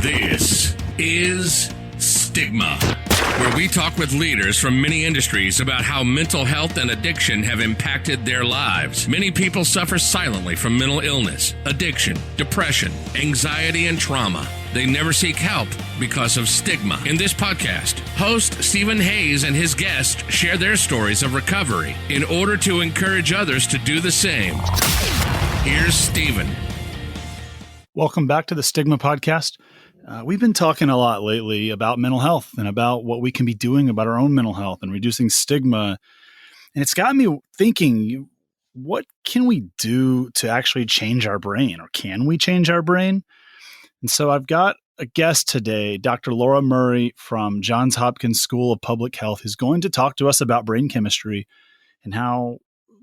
This is Stigma, where we talk with leaders from many industries about how mental health and addiction have impacted their lives. Many people suffer silently from mental illness, addiction, depression, anxiety, and trauma. They never seek help because of stigma. In this podcast, host Stephen Hayes and his guests share their stories of recovery in order to encourage others to do the same. Here's Stephen. Welcome back to the Stigma podcast. We've been talking a lot lately about mental health and about what we can be doing about our own mental health and reducing stigma. And it's got me thinking, what can we do to actually change our brain, or can we change our brain? And so I've got a guest today, Dr. Laura Murray from Johns Hopkins School of Public Health, who's going to talk to us about brain chemistry and how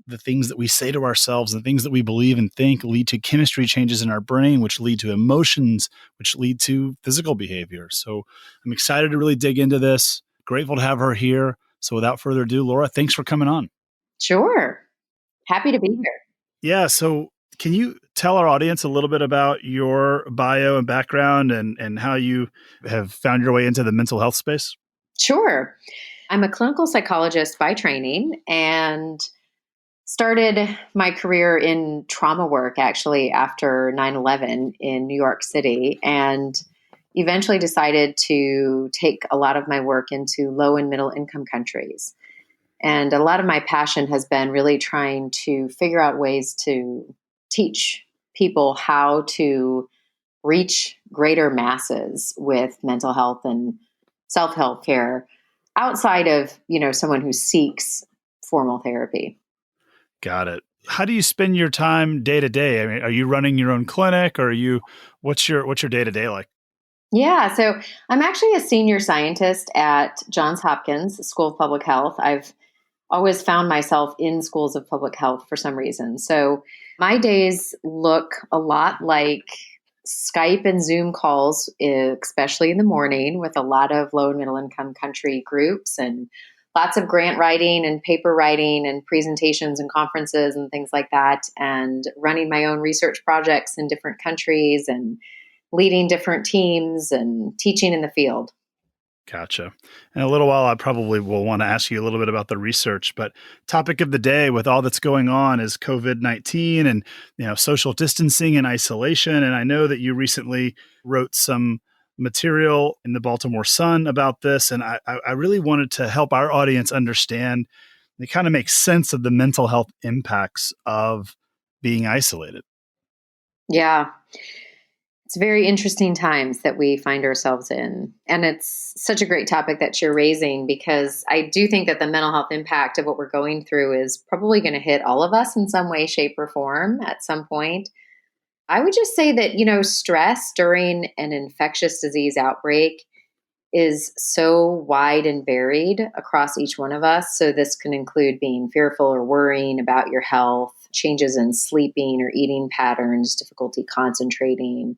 the things that we say to ourselves, the things that we believe and think lead to chemistry changes in our brain, which lead to emotions, which lead to physical behavior. So I'm excited to really dig into this. Grateful to have her here. So without further ado, Laura, thanks for coming on. Sure. Happy to be here. Yeah. So can you tell our audience a little bit about your bio and background and how you have found your way into the mental health space? Sure. I'm a clinical psychologist by training and started my career in trauma work actually after 9/11 in New York City, and eventually decided to take a lot of my work into low and middle income countries. And a lot of my passion has been really trying to figure out ways to teach people how to reach greater masses with mental health and self-help care outside of, someone who seeks formal therapy. Got it. How do you spend your time day to day? I mean, are you running your own clinic, or what's your day to day like? Yeah, so I'm actually a senior scientist at Johns Hopkins School of Public Health. I've always found myself in schools of public health for some reason. So my days look a lot like Skype and Zoom calls, especially in the morning, with a lot of low and middle income country groups and lots of grant writing and paper writing and presentations and conferences and things like that, and running my own research projects in different countries and leading different teams and teaching in the field. Gotcha. In a little while, I probably will want to ask you a little bit about the research, but topic of the day with all that's going on is COVID-19 and, social distancing and isolation. And I know that you recently wrote some material in the Baltimore Sun about this. And I really wanted to help our audience understand and kind of make sense of the mental health impacts of being isolated. Yeah. It's very interesting times that we find ourselves in. And it's such a great topic that you're raising, because I do think that the mental health impact of what we're going through is probably going to hit all of us in some way, shape, or form at some point. I would just say that, stress during an infectious disease outbreak is so wide and varied across each one of us. So this can include being fearful or worrying about your health, changes in sleeping or eating patterns, difficulty concentrating.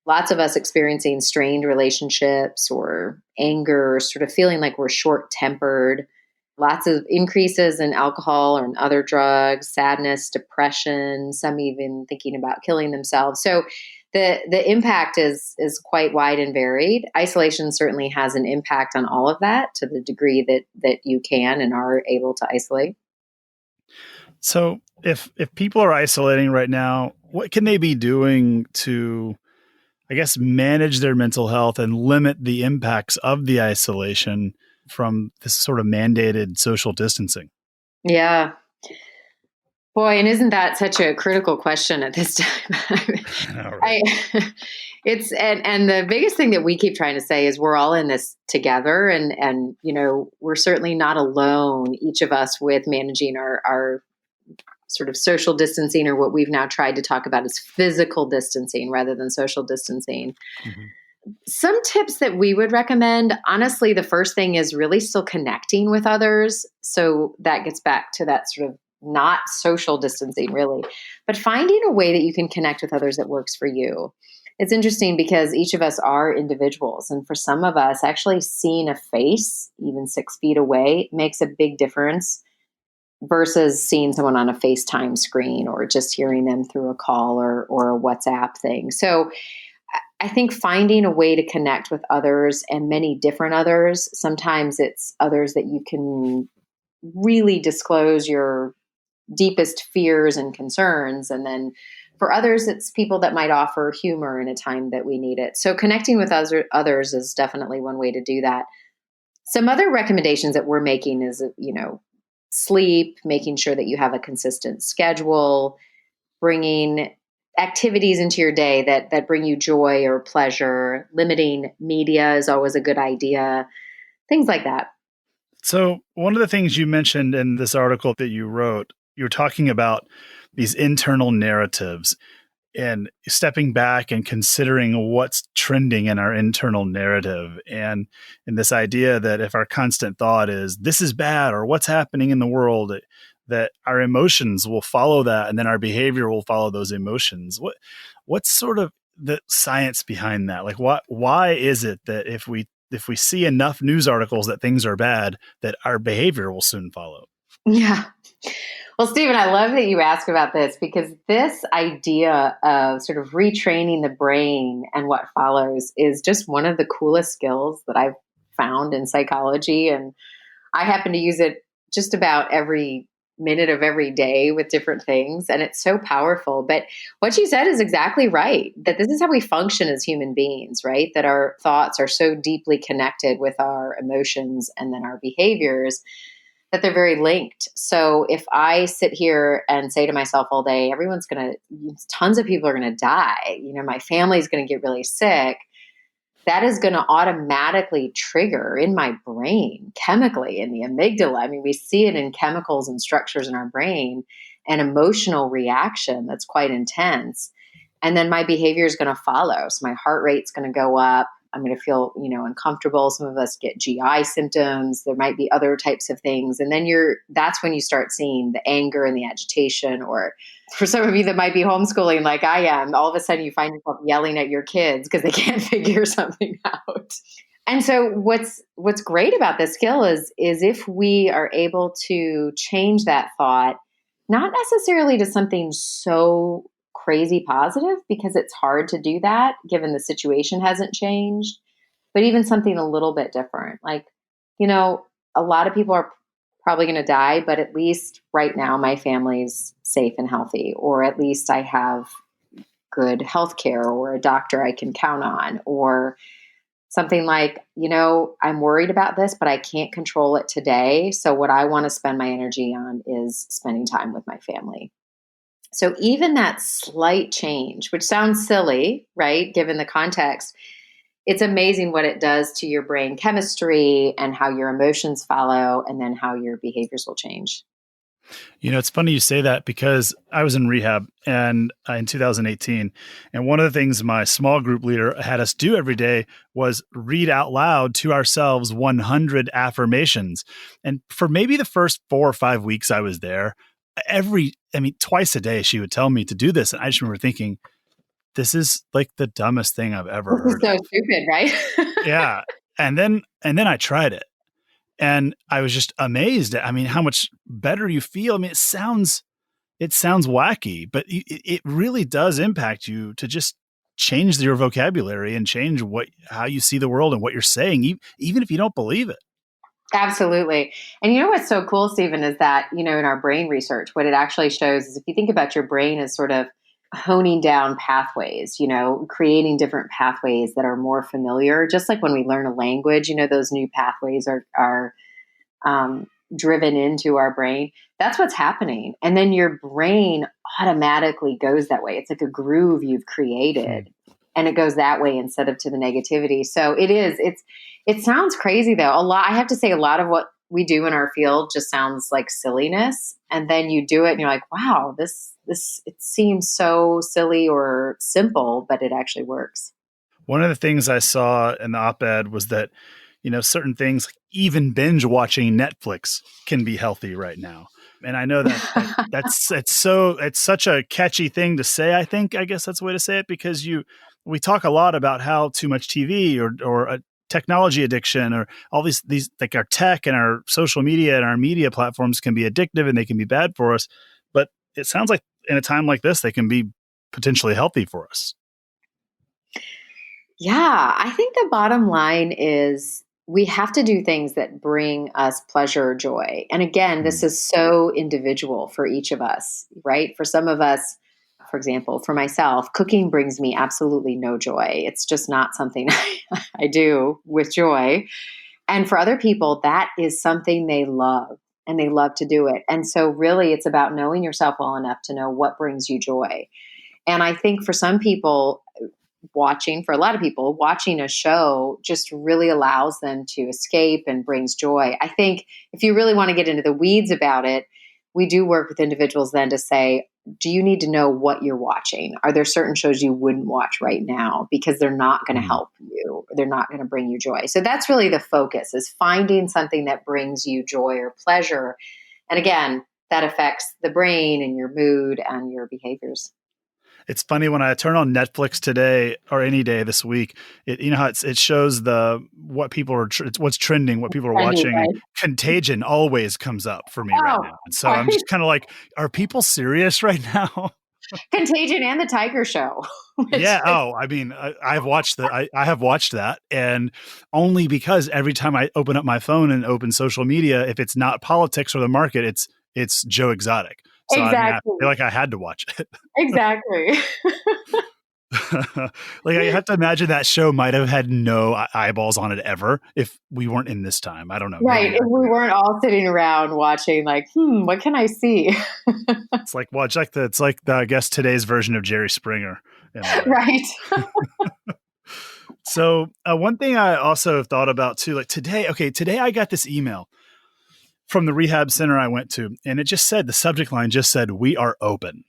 Lots of us experiencing strained relationships or anger, or sort of feeling like we're short-tempered. Lots of increases in alcohol or in other drugs, sadness, depression, some even thinking about killing themselves. So the impact is quite wide and varied. Isolation certainly has an impact on all of that to the degree that you can and are able to isolate. So if people are isolating right now, what can they be doing to, I guess, manage their mental health and limit the impacts of the isolation from this sort of mandated social distancing? Yeah. Boy, and isn't that such a critical question at this time? Right. And the biggest thing that we keep trying to say is we're all in this together, and we're certainly not alone, each of us, with managing our sort of social distancing, or what we've now tried to talk about is physical distancing rather than social distancing. Mm-hmm. Some tips that we would recommend, honestly, the first thing is really still connecting with others. So that gets back to that sort of not social distancing, really, but finding a way that you can connect with others that works for you. It's interesting because each of us are individuals. And for some of us, actually seeing a face, even 6 feet away, makes a big difference versus seeing someone on a FaceTime screen or just hearing them through a call or a WhatsApp thing. So I think finding a way to connect with others and many different others, sometimes it's others that you can really disclose your deepest fears and concerns. And then for others, it's people that might offer humor in a time that we need it. So connecting with others is definitely one way to do that. Some other recommendations that we're making is, sleep, making sure that you have a consistent schedule, bringing activities into your day that bring you joy or pleasure. Limiting media is always a good idea. Things like that. So one of the things you mentioned in this article that you wrote, you're talking about these internal narratives and stepping back and considering what's trending in our internal narrative. And this idea that if our constant thought is this is bad or what's happening in the world, that our emotions will follow that, and then our behavior will follow those emotions. What's sort of the science behind that? Like, why is it that if we see enough news articles that things are bad, that our behavior will soon follow? Yeah. Well, Stephen, I love that you ask about this, because this idea of sort of retraining the brain and what follows is just one of the coolest skills that I've found in psychology. And I happen to use it just about every minute of every day with different things. And it's so powerful. But what you said is exactly right, that this is how we function as human beings, right? That our thoughts are so deeply connected with our emotions and then our behaviors, that they're very linked. So if I sit here and say to myself all day, tons of people are going to die, my family's going to get really sick, that is going to automatically trigger in my brain chemically in the amygdala. I mean, we see it in chemicals and structures in our brain, an emotional reaction that's quite intense. And then my behavior is going to follow. So my heart rate's going to go up. I'm going to feel, uncomfortable. Some of us get GI symptoms. There might be other types of things. And then that's when you start seeing the anger and the agitation. Or for some of you that might be homeschooling like I am, all of a sudden you find yourself yelling at your kids because they can't figure something out. And so what's great about this skill is if we are able to change that thought, not necessarily to something so crazy positive, because it's hard to do that given the situation hasn't changed, but even something a little bit different. Like, a lot of people are probably going to die, but at least right now my family's safe and healthy, or at least I have good health care or a doctor I can count on, or something like, I'm worried about this, but I can't control it today. So what I want to spend my energy on is spending time with my family. So even that slight change, which sounds silly, right, given the context, it's amazing what it does to your brain chemistry and how your emotions follow, and then how your behaviors will change. It's funny you say that, because I was in rehab and in 2018, and one of the things my small group leader had us do every day was read out loud to ourselves 100 affirmations. And for maybe the first 4 or 5 weeks I was there, twice a day she would tell me to do this. And I just remember thinking, this is like the dumbest thing I've ever heard. So stupid, right? Yeah. And then I tried it, and I was just amazed at, how much better you feel. It sounds wacky, but it really does impact you to just change your vocabulary and change how you see the world and what you're saying, even if you don't believe it. Absolutely. And what's so cool, Stephen, is that, in our brain research, what it actually shows is if you think about your brain as sort of honing down pathways, creating different pathways that are more familiar, just like when we learn a language, those new pathways are driven into our brain. That's what's happening. And then your brain automatically goes that way. It's like a groove you've created, and it goes that way instead of to the negativity. So it sounds crazy though. I have to say, a lot of what we do in our field just sounds like silliness. And then you do it and you're like, wow, it seems so silly or simple, but it actually works. One of the things I saw in the op-ed was that, certain things, like even binge watching Netflix, can be healthy right now. And I know it's such a catchy thing to say. I guess that's the way to say it, because we talk a lot about how too much TV or a technology addiction, or all these like our tech and our social media and our media platforms can be addictive and they can be bad for us. But it sounds like in a time like this, they can be potentially healthy for us. Yeah, I think the bottom line is we have to do things that bring us pleasure or joy. And again, this Mm. is so individual for each of us, right? For some of us, for example, for myself, cooking brings me absolutely no joy. It's just not something I do with joy. And for other people, that is something they love and they love to do it. And so, really, it's about knowing yourself well enough to know what brings you joy. And I think for some people, for a lot of people, watching a show just really allows them to escape and brings joy. I think if you really want to get into the weeds about it, we do work with individuals then to say, do you need to know what you're watching? Are there certain shows you wouldn't watch right now because they're not going to Mm. help you? They're not going to bring you joy. So that's really the focus, is finding something that brings you joy or pleasure. And again, that affects the brain and your mood and your behaviors. It's funny when I turn on Netflix today or any day this week, you know how it shows what people are, it's what's trending, what people are watching, and Right? Contagion always comes up for me right Oh, now. And so I'm right. just kind of like, are people serious right now? Contagion and the Tiger Show. Yeah. Oh, I mean, I have watched that, and only because every time I open up my phone and open social media, if it's not politics or the market, it's Joe Exotic. So I mean, I Exactly. feel like I had to watch it. Exactly. Like I have to imagine that show might have had no eyeballs on it ever if we weren't in this time. I don't know. Right. Maybe If we weren't all sitting around watching, like, what can I see? it's like, well, it's like I guess today's version of Jerry Springer in a way. Right. So one thing I also thought about too, like today I got this email from the rehab center I went to, and the subject line just said, "We are open."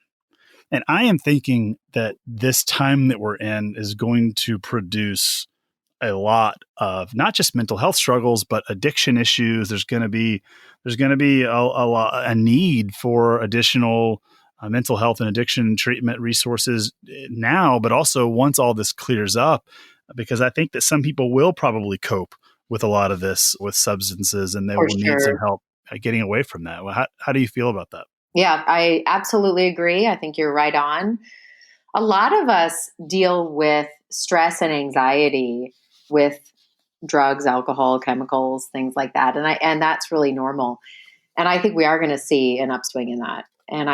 And I am thinking that this time that we're in is going to produce a lot of not just mental health struggles, but addiction issues. There's going to be a need for additional mental health and addiction treatment resources now, but also once all this clears up, because I think that some people will probably cope with a lot of this with substances, and they For will need some sure. help getting away from that. Well, how do you feel about that? Yeah, I absolutely agree. I think you're right on. A lot of us deal with stress and anxiety with drugs, alcohol, chemicals, things like that. And that's really normal. And I think we are going to see an upswing in that. And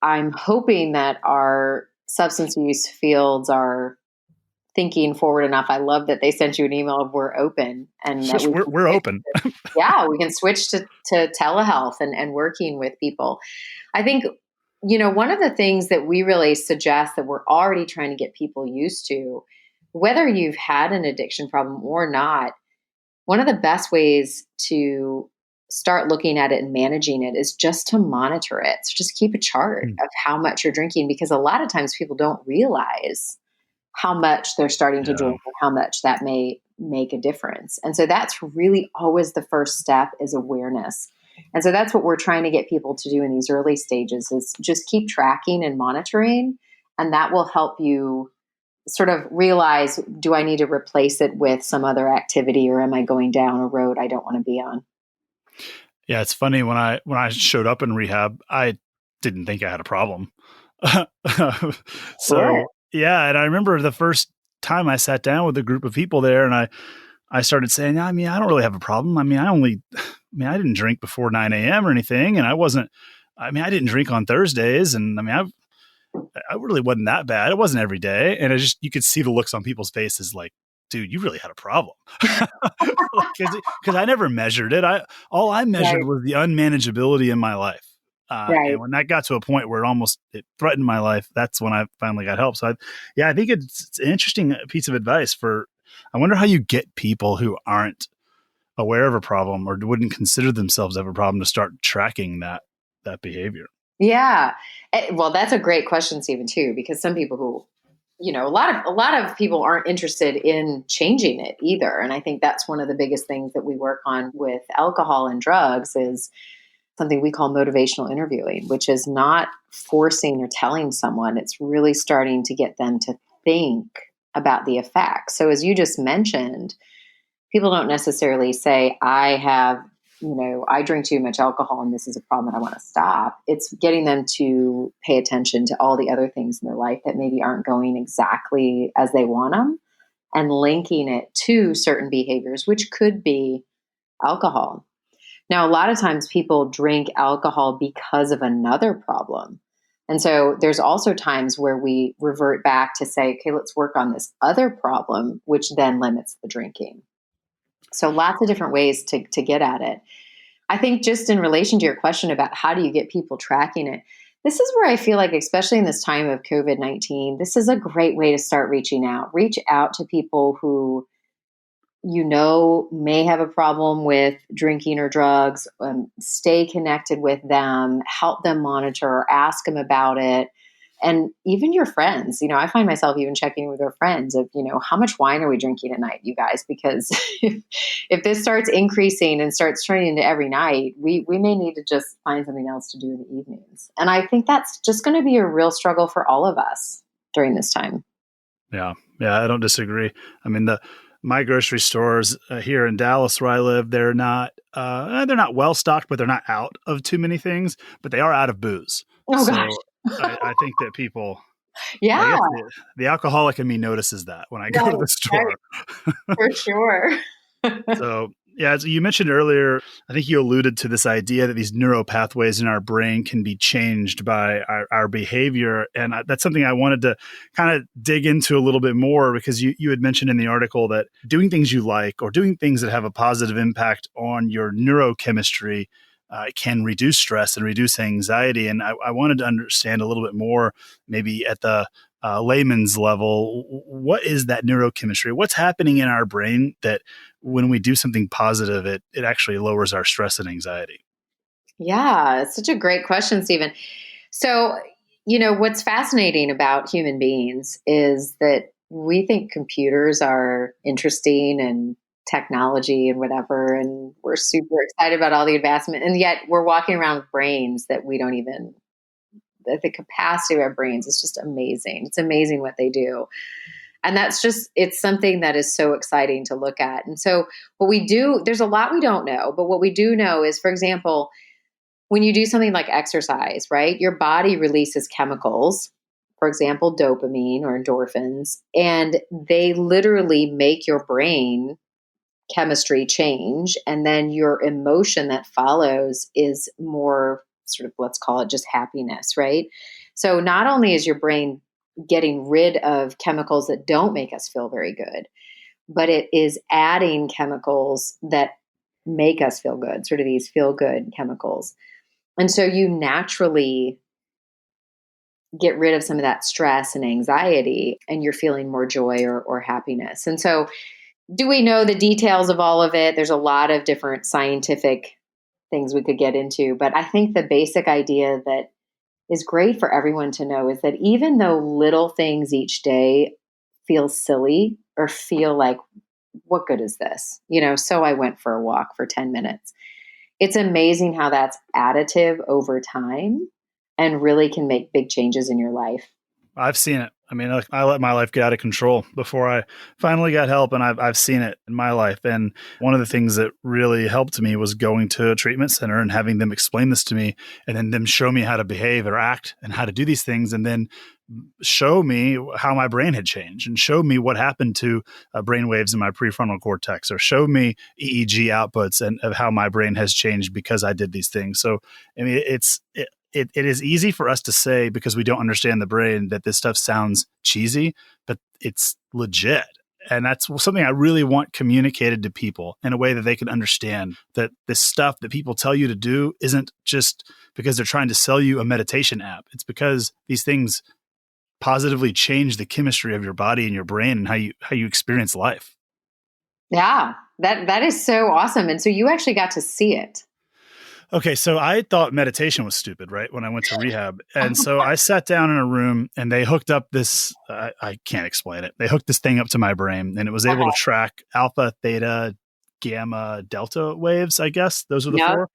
I'm hoping that our substance use fields are thinking forward enough. I love that they sent you an email of "we're open," and that We're open. we can switch to telehealth and working with people. I think, one of the things that we really suggest that we're already trying to get people used to, whether you've had an addiction problem or not, one of the best ways to start looking at it and managing it is just to monitor it. So just keep a chart Hmm. of how much you're drinking, because a lot of times people don't realize how much they're starting to Yeah. drink or how much that may make a difference. And so that's really always the first step, is awareness. And so that's what we're trying to get people to do in these early stages, is just keep tracking and monitoring. And that will help you sort of realize, do I need to replace it with some other activity, or am I going down a road I don't want to be on? Yeah, it's funny when I showed up in rehab, I didn't think I had a problem. Sure. So yeah, and I remember the first time I sat down with a group of people there, and I started saying, I mean, I don't really have a problem. I mean, I didn't drink before 9 a.m. or anything, and I didn't drink on Thursdays, and I mean, I really wasn't that bad. It wasn't every day, and you could see the looks on people's faces, like, dude, you really had a problem. Because I never measured it. All I measured Right. was the unmanageability in my life. And Right. when that got to a point where it threatened my life, that's when I finally got help. So I think it's an interesting piece of advice I wonder how you get people who aren't aware of a problem or wouldn't consider themselves to have a problem to start tracking that behavior. Yeah. Well, that's a great question, Stephen, too, because some people who, a lot of people aren't interested in changing it either. And I think that's one of the biggest things that we work on with alcohol and drugs is something we call motivational interviewing, which is not forcing or telling someone. It's really starting to get them to think about the effects. So as you just mentioned, people don't necessarily say, I drink too much alcohol and this is a problem that I want to stop. It's getting them to pay attention to all the other things in their life that maybe aren't going exactly as they want them, and linking it to certain behaviors, which could be alcohol. Now, a lot of times people drink alcohol because of another problem. And so there's also times where we revert back to say, okay, let's work on this other problem, which then limits the drinking. So lots of different ways to get at it. I think just in relation to your question about how do you get people tracking it, this is where I feel like, especially in this time of COVID-19, this is a great way to start reaching out. Reach out to people who may have a problem with drinking or drugs, stay connected with them, help them monitor, or ask them about it. And even your friends, I find myself even checking with our friends of, how much wine are we drinking at night, you guys? Because if this starts increasing and starts turning into every night, we may need to just find something else to do in the evenings. And I think that's just going to be a real struggle for all of us during this time. Yeah, I don't disagree. I mean, my grocery stores here in Dallas, where I live, they're not well stocked, but they're not out of too many things. But they are out of booze. Oh gosh! I think that people, yeah, the alcoholic in me notices that when I go to the store. Right. For sure. So. Yeah, as you mentioned earlier, I think you alluded to this idea that these neural pathways in our brain can be changed by our behavior. And that's something I wanted to kind of dig into a little bit more, because you had mentioned in the article that doing things you like or doing things that have a positive impact on your neurochemistry can reduce stress and reduce anxiety. And I wanted to understand a little bit more, maybe at the layman's level, what is that neurochemistry? What's happening in our brain that when we do something positive, it actually lowers our stress and anxiety? Yeah, it's such a great question, Stephen. So, what's fascinating about human beings is that we think computers are interesting and technology and whatever, and we're super excited about all the advancement. And yet we're walking around with brains that we don't even, the capacity of our brains is just amazing. It's amazing what they do. And it's something that is so exciting to look at. And so what we do, there's a lot we don't know, but what we do know is, for example, when you do something like exercise, right, your body releases chemicals, for example, dopamine or endorphins, and they literally make your brain chemistry change. And then your emotion that follows is more sort of, let's call it just happiness, right? So not only is your brain getting rid of chemicals that don't make us feel very good, but it is adding chemicals that make us feel good, sort of these feel good chemicals. And so you naturally get rid of some of that stress and anxiety, and you're feeling more joy or happiness. And so do we know the details of all of it? There's a lot of different scientific things we could get into, but I think the basic idea that is great for everyone to know is that even though little things each day feel silly or feel like, what good is this? So I went for a walk for 10 minutes. It's amazing how that's additive over time and really can make big changes in your life. I've seen it. I mean, I let my life get out of control before I finally got help, and I've seen it in my life. And one of the things that really helped me was going to a treatment center and having them explain this to me, and then them show me how to behave or act and how to do these things, and then show me how my brain had changed and show me what happened to brain waves in my prefrontal cortex, or show me EEG outputs and of how my brain has changed because I did these things. So, I mean, it is easy for us to say, because we don't understand the brain, that this stuff sounds cheesy, but it's legit. And that's something I really want communicated to people in a way that they can understand, that this stuff that people tell you to do isn't just because they're trying to sell you a meditation app. It's because these things positively change the chemistry of your body and your brain and how you experience life. Yeah, that is so awesome. And so you actually got to see it. Okay, so I thought meditation was stupid, right, when I went to rehab. And so I sat down in a room and they hooked up this, I can't explain it. They hooked this thing up to my brain, and it was able to track alpha, theta, gamma, delta waves, I guess. Those are the four.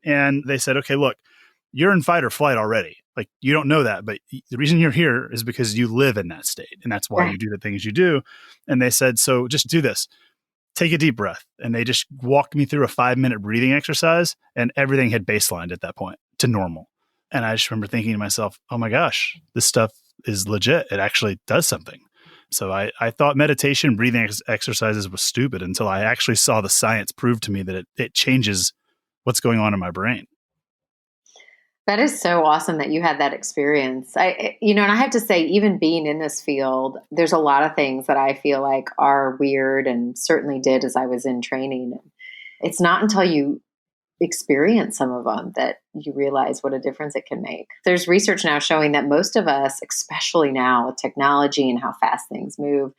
And they said, okay, look, you're in fight or flight already. Like, you don't know that, but the reason you're here is because you live in that state. And that's why you do the things you do. And they said, so just do this. Take a deep breath. And they just walked me through a 5-minute breathing exercise, and everything had baselined at that point to normal. And I just remember thinking to myself, oh my gosh, this stuff is legit. It actually does something. So I thought meditation, breathing exercises was stupid until I actually saw the science prove to me that it changes what's going on in my brain. That is so awesome that you had that experience. And I have to say, even being in this field, there's a lot of things that I feel like are weird and certainly did as I was in training. It's not until you experience some of them that you realize what a difference it can make. There's research now showing that most of us, especially now with technology and how fast things move,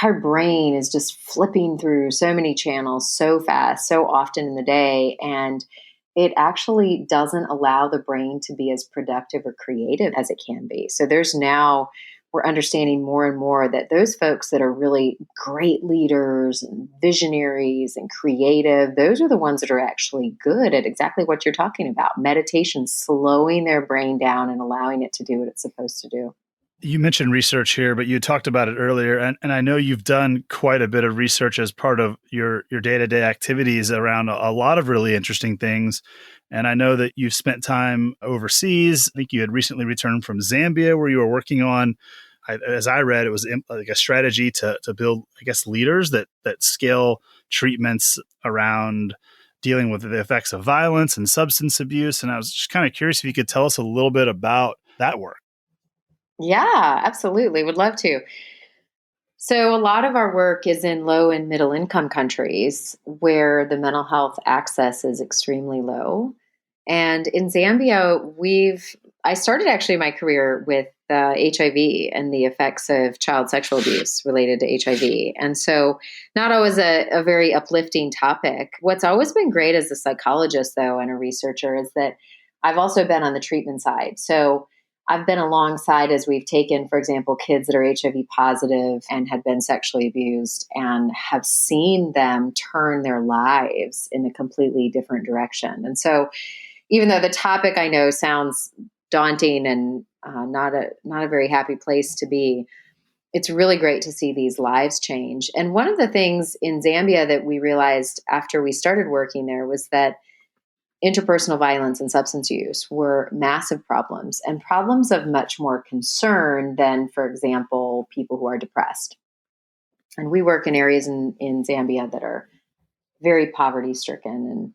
our brain is just flipping through so many channels so fast, so often in the day. And it actually doesn't allow the brain to be as productive or creative as it can be. So we're understanding more and more that those folks that are really great leaders and visionaries and creative, those are the ones that are actually good at exactly what you're talking about. Meditation, slowing their brain down and allowing it to do what it's supposed to do. You mentioned research here, but you talked about it earlier. And I know you've done quite a bit of research as part of your day-to-day activities around a lot of really interesting things. And I know that you've spent time overseas. I think you had recently returned from Zambia, where you were working on, as I read, it was like a strategy to build, I guess, leaders that scale treatments around dealing with the effects of violence and substance abuse. And I was just kind of curious if you could tell us a little bit about that work. Yeah, absolutely. Would love to. So a lot of our work is in low and middle income countries where the mental health access is extremely low. And in Zambia, I started actually my career with HIV and the effects of child sexual abuse related to HIV. And so not always a very uplifting topic. What's always been great as a psychologist, though, and a researcher is that I've also been on the treatment side. So I've been alongside as we've taken, for example, kids that are HIV positive and had been sexually abused and have seen them turn their lives in a completely different direction. And so even though the topic I know sounds daunting and not a very happy place to be, it's really great to see these lives change. And one of the things in Zambia that we realized after we started working there was that interpersonal violence and substance use were massive problems and problems of much more concern than, for example, people who are depressed. And we work in areas in Zambia that are very poverty stricken. And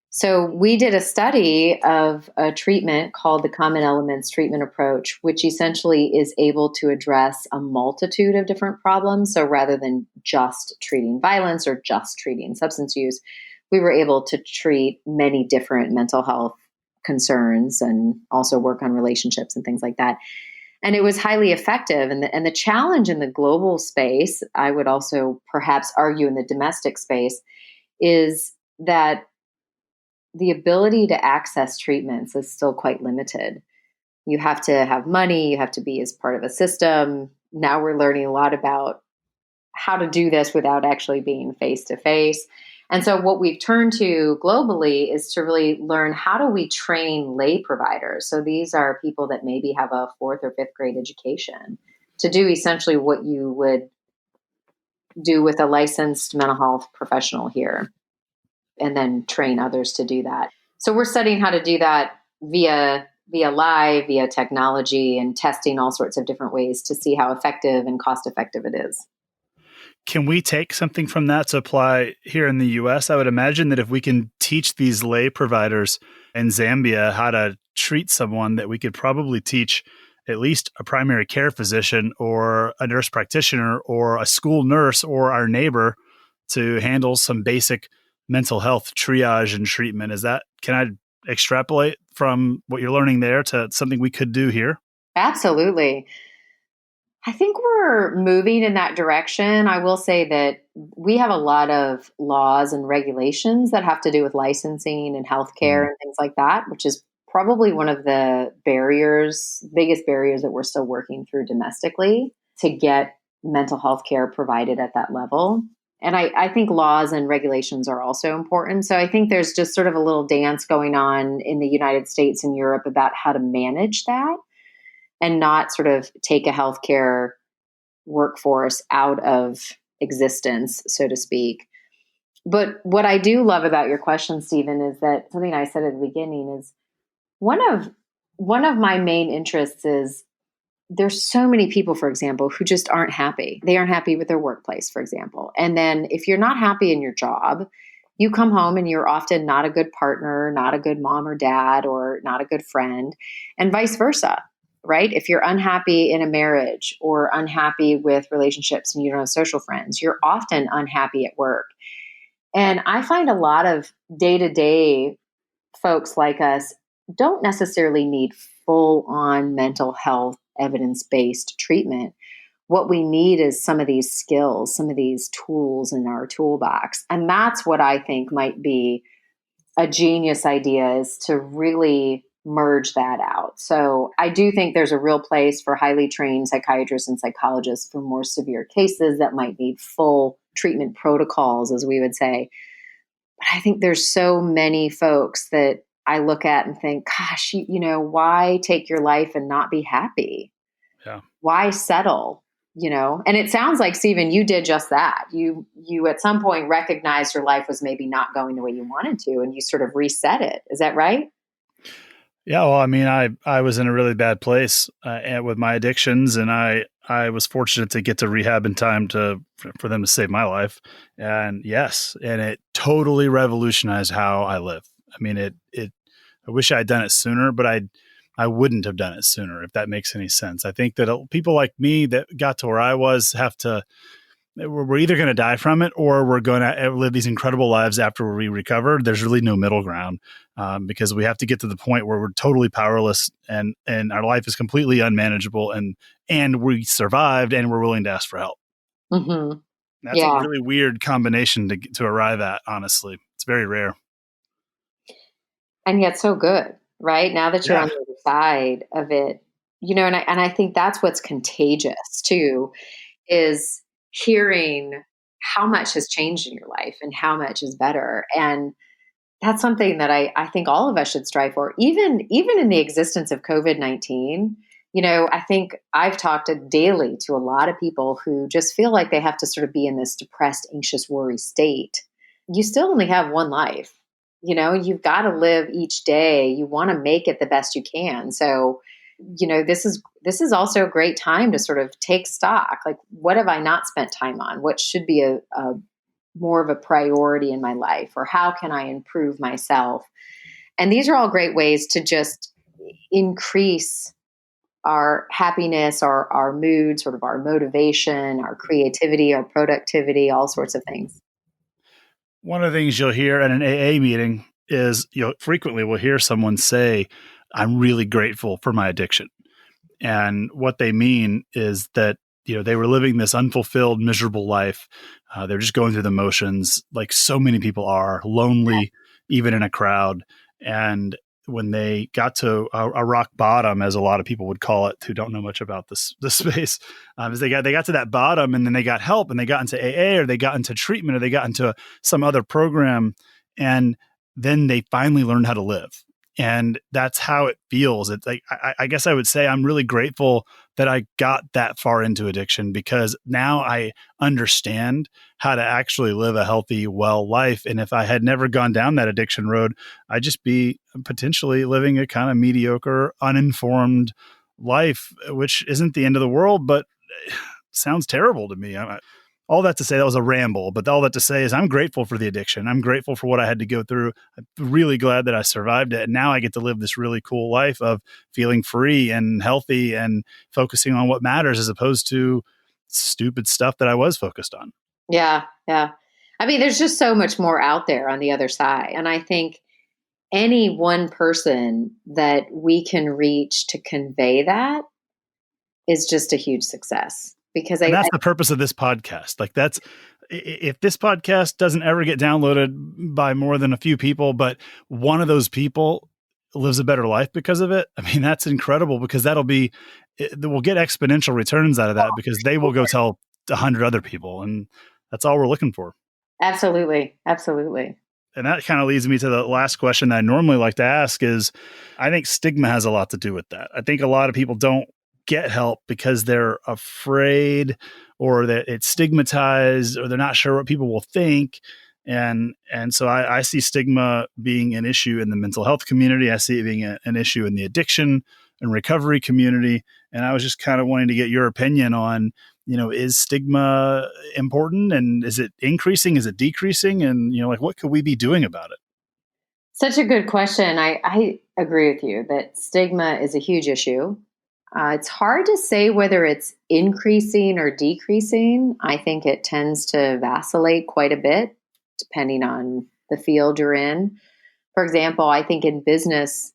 so we did a study of a treatment called the Common Elements Treatment Approach, which essentially is able to address a multitude of different problems. So rather than just treating violence or just treating substance use, we were able to treat many different mental health concerns and also work on relationships and things like that. And it was highly effective. And the challenge in the global space, I would also perhaps argue in the domestic space, is that the ability to access treatments is still quite limited. You have to have money, you have to be as part of a system. Now we're learning a lot about how to do this without actually being face to face. And so what we've turned to globally is to really learn how do we train lay providers. So these are people that maybe have a 4th or 5th grade education to do essentially what you would do with a licensed mental health professional here, and then train others to do that. So we're studying how to do that via live, via technology, and testing all sorts of different ways to see how effective and cost effective it is. Can we take something from that to apply here in the U.S.? I would imagine that if we can teach these lay providers in Zambia how to treat someone, that we could probably teach at least a primary care physician or a nurse practitioner or a school nurse or our neighbor to handle some basic mental health triage and treatment. Can I extrapolate from what you're learning there to something we could do here? Absolutely. I think we're moving in that direction. I will say that we have a lot of laws and regulations that have to do with licensing and healthcare and things like that, which is probably one of the biggest barriers that we're still working through domestically to get mental health care provided at that level. And I think laws and regulations are also important. So I think there's just sort of a little dance going on in the United States and Europe about how to manage that and not sort of take a healthcare workforce out of existence, so to speak. But what I do love about your question, Stephen, is that something I said at the beginning is one of my main interests is there's so many people, for example, who just aren't happy. They aren't happy with their workplace, for example. And then if you're not happy in your job, you come home and you're often not a good partner, not a good mom or dad, or not a good friend, and vice versa, right? If you're unhappy in a marriage or unhappy with relationships and you don't have social friends, you're often unhappy at work. And I find a lot of day-to-day folks like us don't necessarily need full-on mental health evidence-based treatment. What we need is some of these skills, some of these tools in our toolbox. And that's what I think might be a genius idea, is to really merge that out. So I do think there's a real place for highly trained psychiatrists and psychologists for more severe cases that might need full treatment protocols, as we would say. But I think there's so many folks that I look at and think, gosh, why take your life and not be happy? Yeah. Why settle? And it sounds like, Stephen, you did just that. You at some point recognized your life was maybe not going the way you wanted to, and you sort of reset it. Is that right? Yeah. Well, I mean, I was in a really bad place with my addictions, and I was fortunate to get to rehab in time for them to save my life. And yes, and it totally revolutionized how I live. I mean, I wish I had done it sooner, but I wouldn't have done it sooner, if that makes any sense. I think that people like me that got to where I was we're either going to die from it, or we're going to live these incredible lives after we recover. There's really no middle ground, because we have to get to the point where we're totally powerless and our life is completely unmanageable, and we survived and we're willing to ask for help. Mm-hmm. That's a really weird combination to arrive at, honestly. It's very rare. And yet so good, right? Now that you're on the other side of it, and I think that's what's contagious too, is hearing how much has changed in your life and how much is better. And that's something that I think all of us should strive for, even in the existence of COVID-19. I think I've talked daily to a lot of people who just feel like they have to sort of be in this depressed, anxious, worry state. You still only have one life. You've got to live each day. You want to make it the best you can. So, this is also a great time to sort of take stock. Like, what have I not spent time on? What should be a more of a priority in my life? Or how can I improve myself? And these are all great ways to just increase our happiness, our mood, sort of our motivation, our creativity, our productivity, all sorts of things. One of the things you'll hear at an AA meeting is frequently we'll hear someone say, "I'm really grateful for my addiction." And what they mean is that, they were living this unfulfilled, miserable life. They're just going through the motions, like so many people are, lonely, even in a crowd. And when they got to a rock bottom, as a lot of people would call it, who don't know much about this space, is they got to that bottom, and then they got help, and they got into AA, or they got into treatment, or they got into some other program, and then they finally learned how to live. And that's how it feels. It's like, I guess I would say I'm really grateful that I got that far into addiction, because now I understand how to actually live a healthy, well life. And if I had never gone down that addiction road, I'd just be potentially living a kind of mediocre, uninformed life, which isn't the end of the world, but sounds terrible to me. All that to say, that was a ramble, but all that to say is I'm grateful for the addiction. I'm grateful for what I had to go through. I'm really glad that I survived it. And now I get to live this really cool life of feeling free and healthy and focusing on what matters, as opposed to stupid stuff that I was focused on. Yeah. Yeah. I mean, there's just so much more out there on the other side. And I think any one person that we can reach to convey that is just a huge success. Because that's the purpose of this podcast. Like, if this podcast doesn't ever get downloaded by more than a few people, but one of those people lives a better life because of it, I mean, that's incredible, because we'll get exponential returns out of that, because they will go tell 100 other people. And that's all we're looking for. Absolutely. Absolutely. And that kind of leads me to the last question that I normally like to ask is, I think stigma has a lot to do with that. I think a lot of people don't get help because they're afraid, or that it's stigmatized, or they're not sure what people will think. And so I see stigma being an issue in the mental health community. I see it being an issue in the addiction and recovery community. And I was just kind of wanting to get your opinion on, is stigma important, and is it increasing? Is it decreasing? And, like, what could we be doing about it? Such a good question. I agree with you that stigma is a huge issue. It's hard to say whether it's increasing or decreasing. I think it tends to vacillate quite a bit depending on the field you're in. For example, I think in business,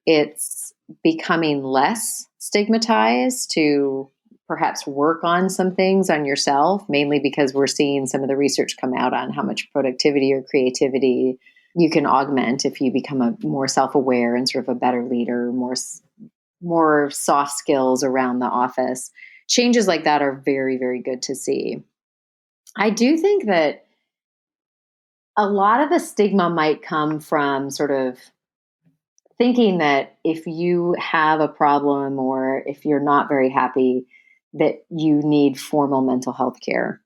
it's becoming less stigmatized to perhaps work on some things on yourself, mainly because we're seeing some of the research come out on how much productivity or creativity you can augment if you become a more self-aware and sort of a better leader, more soft skills around the office. Changes like that are very, very good to see. I do think that a lot of the stigma might come from sort of thinking that if you have a problem or if you're not very happy, that you need formal mental health care.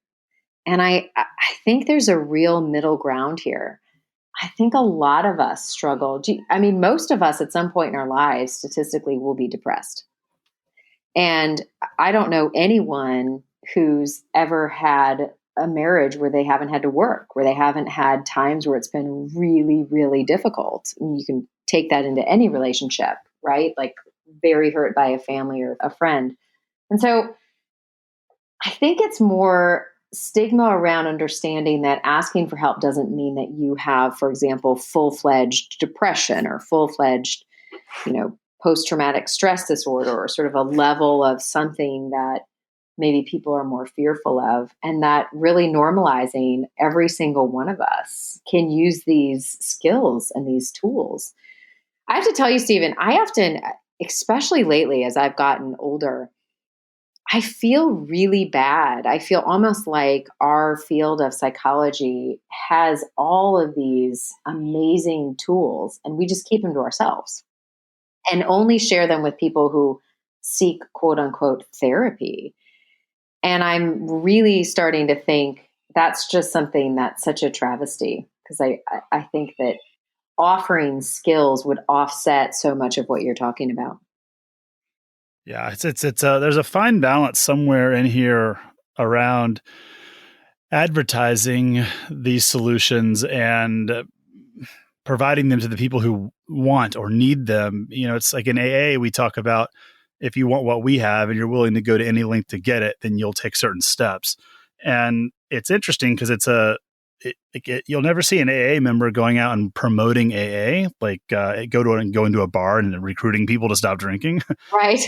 And I think there's a real middle ground here. I think a lot of us struggle. Most of us at some point in our lives statistically will be depressed. And I don't know anyone who's ever had a marriage where they haven't had to work, where they haven't had times where it's been really, really difficult. And you can take that into any relationship, right? Like very hurt by a family or a friend. And so I think it's more stigma around understanding that asking for help doesn't mean that you have, for example, full-fledged depression or full-fledged, post-traumatic stress disorder, or sort of a level of something that maybe people are more fearful of, and that really normalizing every single one of us can use these skills and these tools. I have to tell you, Stephen, I often, especially lately as I've gotten older, I feel really bad. I feel almost like our field of psychology has all of these amazing tools and we just keep them to ourselves and only share them with people who seek quote unquote therapy. And I'm really starting to think that's just something that's such a travesty, because I think that offering skills would offset so much of what you're talking about. Yeah, it's there's a fine balance somewhere in here around advertising these solutions and providing them to the people who want or need them. It's like in AA, we talk about if you want what we have and you're willing to go to any length to get it, then you'll take certain steps. And it's interesting because you'll never see an AA member going out and promoting AA, like go into a bar and recruiting people to stop drinking. Right.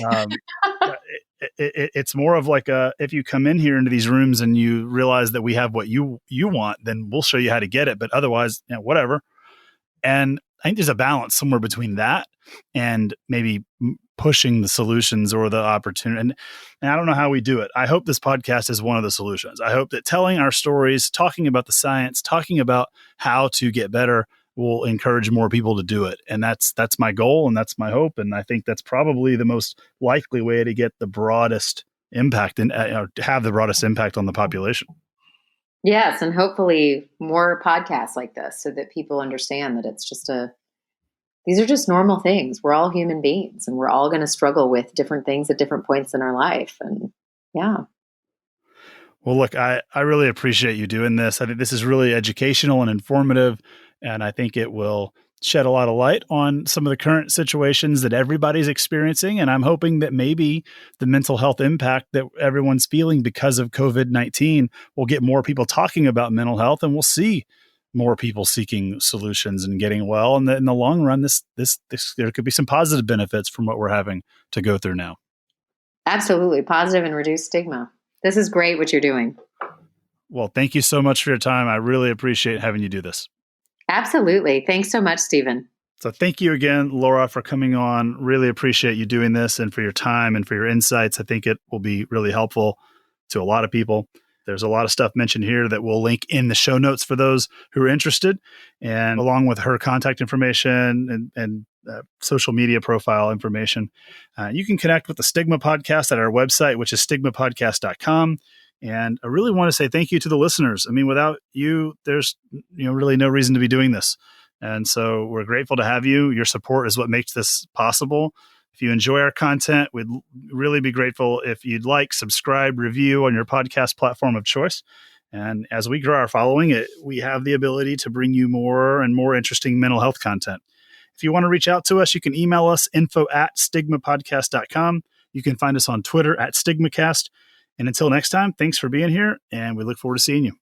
It's more of like if you come in here into these rooms and you realize that we have what you want, then we'll show you how to get it. But otherwise, whatever. And I think there's a balance somewhere between that and maybe pushing the solutions or the opportunity. And I don't know how we do it. I hope this podcast is one of the solutions. I hope that telling our stories, talking about the science, talking about how to get better will encourage more people to do it. And that's my goal and that's my hope. And I think that's probably the most likely way to get the broadest impact and have the broadest impact on the population. Yes. And hopefully more podcasts like this so that people understand that it's just these are just normal things. We're all human beings and we're all going to struggle with different things at different points in our life. And yeah. Well, look, I really appreciate you doing this. I think this is really educational and informative, and I think it will shed a lot of light on some of the current situations that everybody's experiencing. And I'm hoping that maybe the mental health impact that everyone's feeling because of COVID-19 will get more people talking about mental health, and we'll see more people seeking solutions and getting well. And in the long run, this there could be some positive benefits from what we're having to go through now. Absolutely. Positive and reduce stigma. This is great what you're doing. Well, thank you so much for your time. I really appreciate having you do this. Absolutely. Thanks so much, Stephen. So thank you again, Laura, for coming on. Really appreciate you doing this and for your time and for your insights. I think it will be really helpful to a lot of people. There's a lot of stuff mentioned here that we'll link in the show notes for those who are interested, and along with her contact information and social media profile information. You can connect with the Stigma Podcast at our website, which is stigmapodcast.com. And I really want to say thank you to the listeners. I mean, without you, there's really no reason to be doing this. And so we're grateful to have you. Your support is what makes this possible. If you enjoy our content, we'd really be grateful if you'd like, subscribe, review on your podcast platform of choice. And as we grow our following, we have the ability to bring you more and more interesting mental health content. If you want to reach out to us, you can email us info@stigmapodcast.com. You can find us on Twitter @StigmaCast. And until next time, thanks for being here, and we look forward to seeing you.